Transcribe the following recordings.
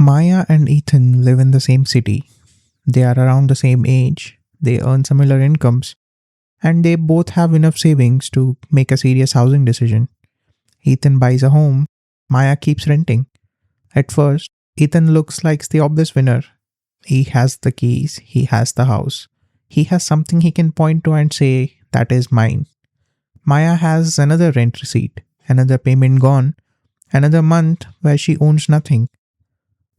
Maya and Ethan live in the same city. They are around the same age, they earn similar incomes, and they both have enough savings to make a serious housing decision. Ethan buys a home, Maya keeps renting. At first, Ethan looks like the obvious winner. He has the keys, he has the house. He has something he can point to and say, that is mine. Maya has another rent receipt, another payment gone, another month where she owns nothing.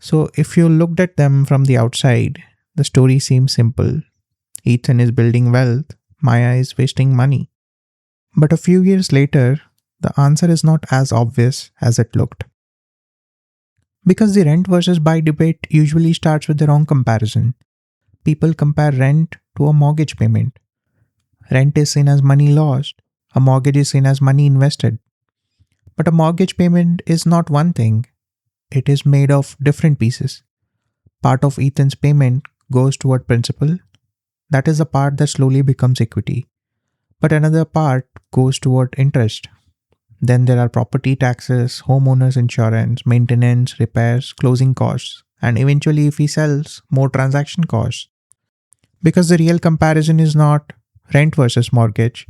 So if you looked at them from the outside, the story seems simple. Ethan is building wealth, Maya is wasting money. But a few years later, the answer is not as obvious as it looked. Because the rent versus buy debate usually starts with the wrong comparison. People compare rent to a mortgage payment. Rent is seen as money lost, a mortgage is seen as money invested. But a mortgage payment is not one thing, it is made of different pieces. Part of Ethan's payment goes toward principal, that is the part that slowly becomes equity. But another part goes toward interest. Then there are property taxes, homeowners insurance, maintenance, repairs, closing costs, and eventually, if he sells, more transaction costs. Because the real comparison is not rent versus mortgage,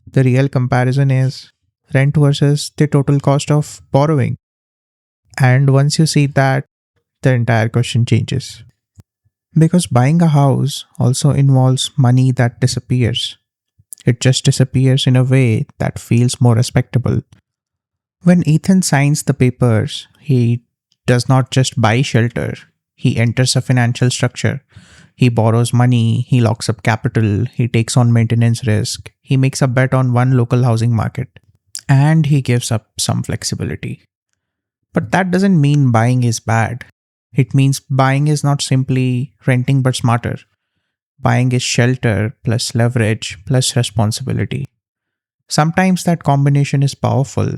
the real comparison is rent versus the total cost of borrowing. And once you see that, the entire question changes. Because buying a house also involves money that disappears. It just disappears in a way that feels more respectable. When Ethan signs the papers, he does not just buy shelter, he enters a financial structure. He borrows money, he locks up capital, he takes on maintenance risk, he makes a bet on one local housing market, and he gives up some flexibility. But that doesn't mean buying is bad. It means buying is not simply renting but smarter. Buying is shelter plus leverage plus responsibility. Sometimes that combination is powerful,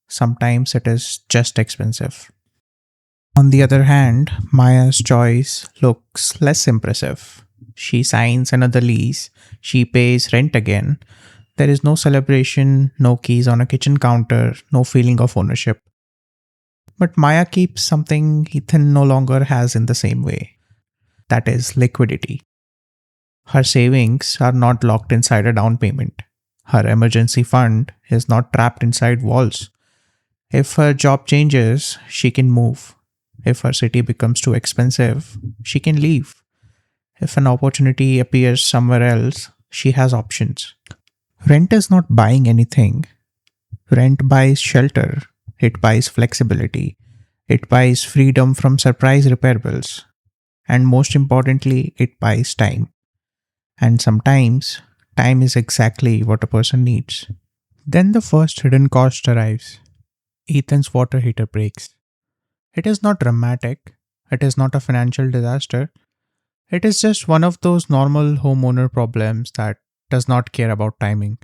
sometimes it is just expensive. On the other hand, Maya's choice looks less impressive. She signs another lease, she pays rent again. There is no celebration, no keys on a kitchen counter, no feeling of ownership. But Maya keeps something Ethan no longer has in the same way. That is liquidity. Her savings are not locked inside a down payment. Her emergency fund is not trapped inside walls. If her job changes, she can move. If her city becomes too expensive, she can leave. If an opportunity appears somewhere else, she has options. Rent is not buying anything. Rent buys shelter. It buys flexibility. It buys freedom from surprise repair bills. And most importantly, it buys time. And sometimes, time is exactly what a person needs. Then the first hidden cost arrives. Ethan's water heater breaks. It is not dramatic. It is not a financial disaster. It is just one of those normal homeowner problems that does not care about timing.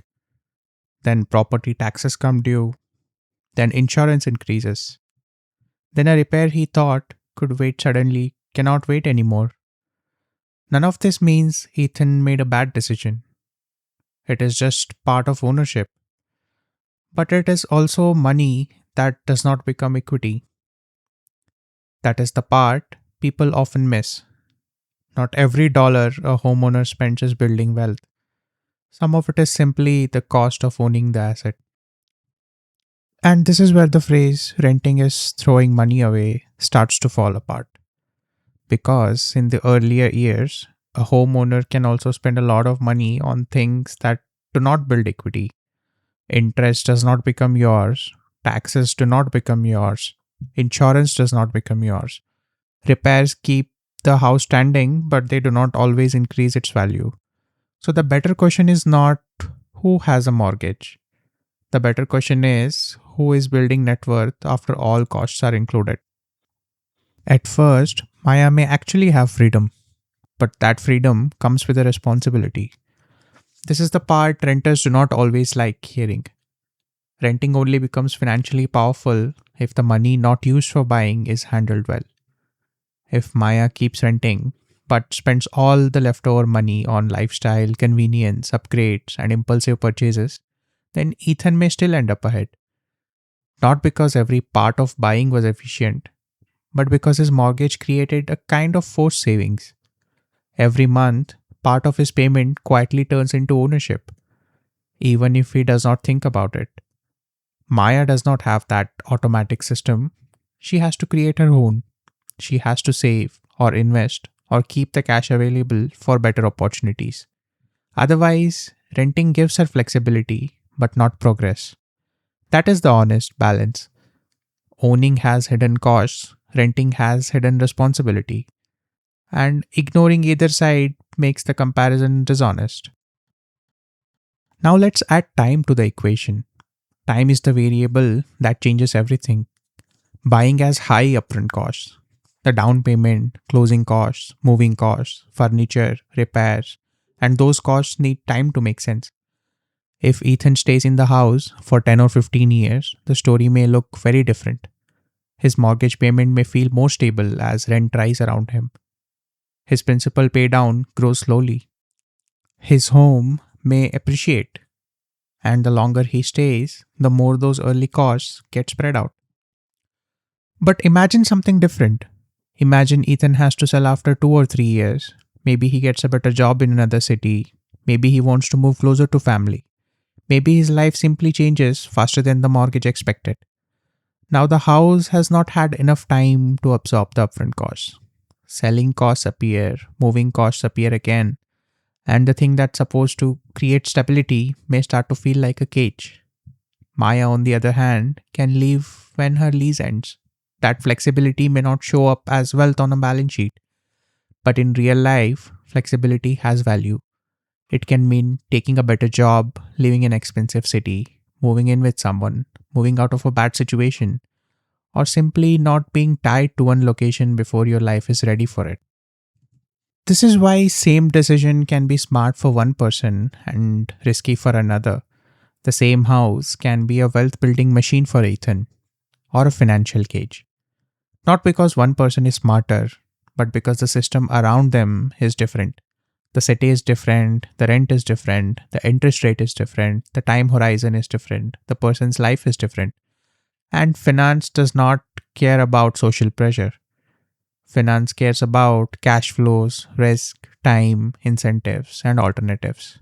Then property taxes come due. Then insurance increases. Then a repair he thought could wait suddenly cannot wait anymore. None of this means Ethan made a bad decision. It is just part of ownership. But it is also money that does not become equity. That is the part people often miss. Not every dollar a homeowner spends is building wealth. Some of it is simply the cost of owning the asset. And this is where the phrase renting is throwing money away starts to fall apart. Because in the earlier years, a homeowner can also spend a lot of money on things that do not build equity. Interest does not become yours, taxes do not become yours, insurance does not become yours. Repairs keep the house standing, but they do not always increase its value. So the better question is not who has a mortgage. The better question is who is building net worth after all costs are included. At first, Maya may actually have freedom, but that freedom comes with a responsibility. This is the part renters do not always like hearing. Renting only becomes financially powerful if the money not used for buying is handled well. If Maya keeps renting but spends all the leftover money on lifestyle, convenience, upgrades, and impulsive purchases, then Ethan may still end up ahead. Not because every part of buying was efficient, but because his mortgage created a kind of forced savings. Every month, part of his payment quietly turns into ownership, even if he does not think about it. Maya does not have that automatic system. She has to create her own. She has to save or invest or keep the cash available for better opportunities. Otherwise, renting gives her flexibility but not progress. That is the honest balance. Owning has hidden costs, renting has hidden responsibility, and ignoring either side makes the comparison dishonest. Now let's add time to the equation. Time is the variable that changes everything. Buying has high upfront costs. The down payment, closing costs, moving costs, furniture, repairs, and those costs need time to make sense. If Ethan stays in the house for 10 or 15 years, the story may look very different. His mortgage payment may feel more stable as rent rise around him. His principal pay down grows slowly. His home may appreciate, and the longer he stays, the more those early costs get spread out. But imagine something different. Imagine Ethan has to sell after 2 or 3 years. Maybe he gets a better job in another city. Maybe he wants to move closer to family. Maybe his life simply changes faster than the mortgage expected. Now the house has not had enough time to absorb the upfront costs. Selling costs appear, moving costs appear again, and the thing that's supposed to create stability may start to feel like a cage. Maya, on the other hand, can leave when her lease ends. That flexibility may not show up as wealth on a balance sheet, but in real life, flexibility has value. It can mean taking a better job, living in an expensive city, moving in with someone, moving out of a bad situation, or simply not being tied to one location before your life is ready for it. This is why same decision can be smart for one person and risky for another. The same house can be a wealth building machine for Ethan or a financial cage. Not because one person is smarter, but because the system around them is different. The city is different, the rent is different, the interest rate is different, the time horizon is different, the person's life is different. And finance does not care about social pressure. Finance cares about cash flows, risk, time, incentives, and alternatives.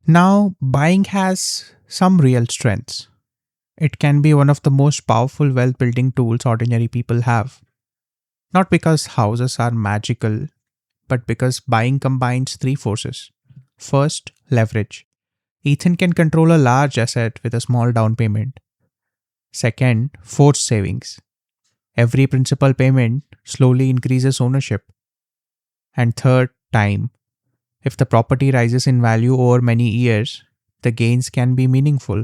Now, buying has some real strengths. It can be one of the most powerful wealth building tools ordinary people have. Not because houses are magical, but because buying combines three forces. First, leverage. Ethan can control a large asset with a small down payment. Second, forced savings. Every principal payment slowly increases ownership. And third, time. If the property rises in value over many years, the gains can be meaningful.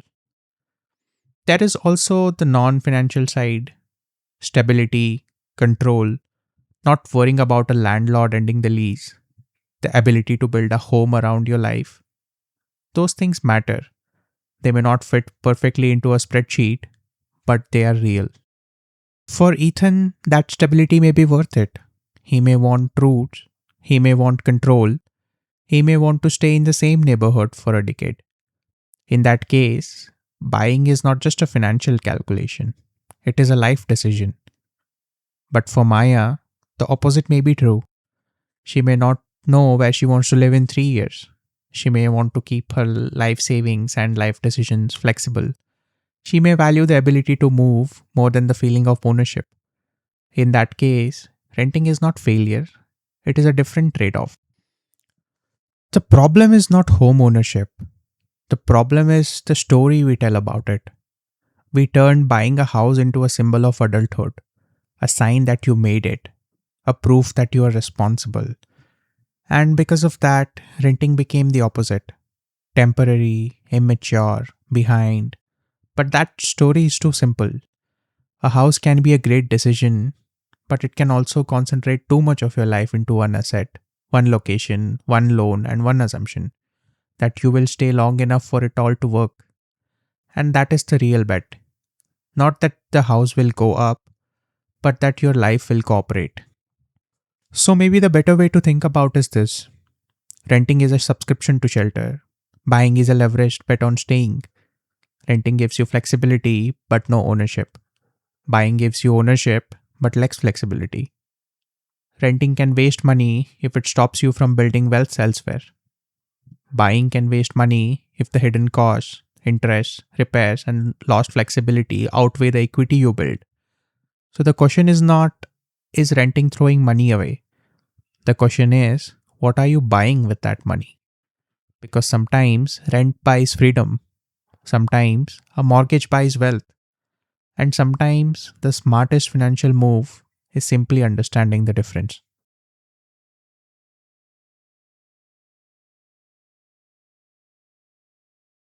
There is also the non financial side: stability, control, not worrying about a landlord ending the lease, the ability to build a home around your life. Those things matter. They may not fit perfectly into a spreadsheet, but they are real. For Ethan, that stability may be worth it. He may want roots, he may want control, he may want to stay in the same neighborhood for a decade. In that case, buying is not just a financial calculation, it is a life decision. But for Maya, the opposite may be true. She may not know where she wants to live in 3 years. She may want to keep her life savings and life decisions flexible. She may value the ability to move more than the feeling of ownership. In that case, renting is not failure, it is a different trade off. The problem is not home ownership. The problem is the story we tell about it. We turn buying a house into a symbol of adulthood, a sign that you made it, a proof that you are responsible. And because of that, renting became the opposite: temporary, immature, behind. But that story is too simple. A house can be a great decision, but it can also concentrate too much of your life into one asset, one location, one loan, and one assumption that you will stay long enough for it all to work. And that is the real bet. Not that the house will go up, but that your life will cooperate. So maybe the better way to think about is this: renting is a subscription to shelter. Buying is a leveraged bet on staying. Renting gives you flexibility, but no ownership. Buying gives you ownership, but lacks flexibility. Renting can waste money if it stops you from building wealth elsewhere. Buying can waste money if the hidden costs, interest, repairs, and lost flexibility outweigh the equity you build. So the question is not, is renting throwing money away? The question is, what are you buying with that money? Because sometimes rent buys freedom, sometimes a mortgage buys wealth, and sometimes the smartest financial move is simply understanding the difference.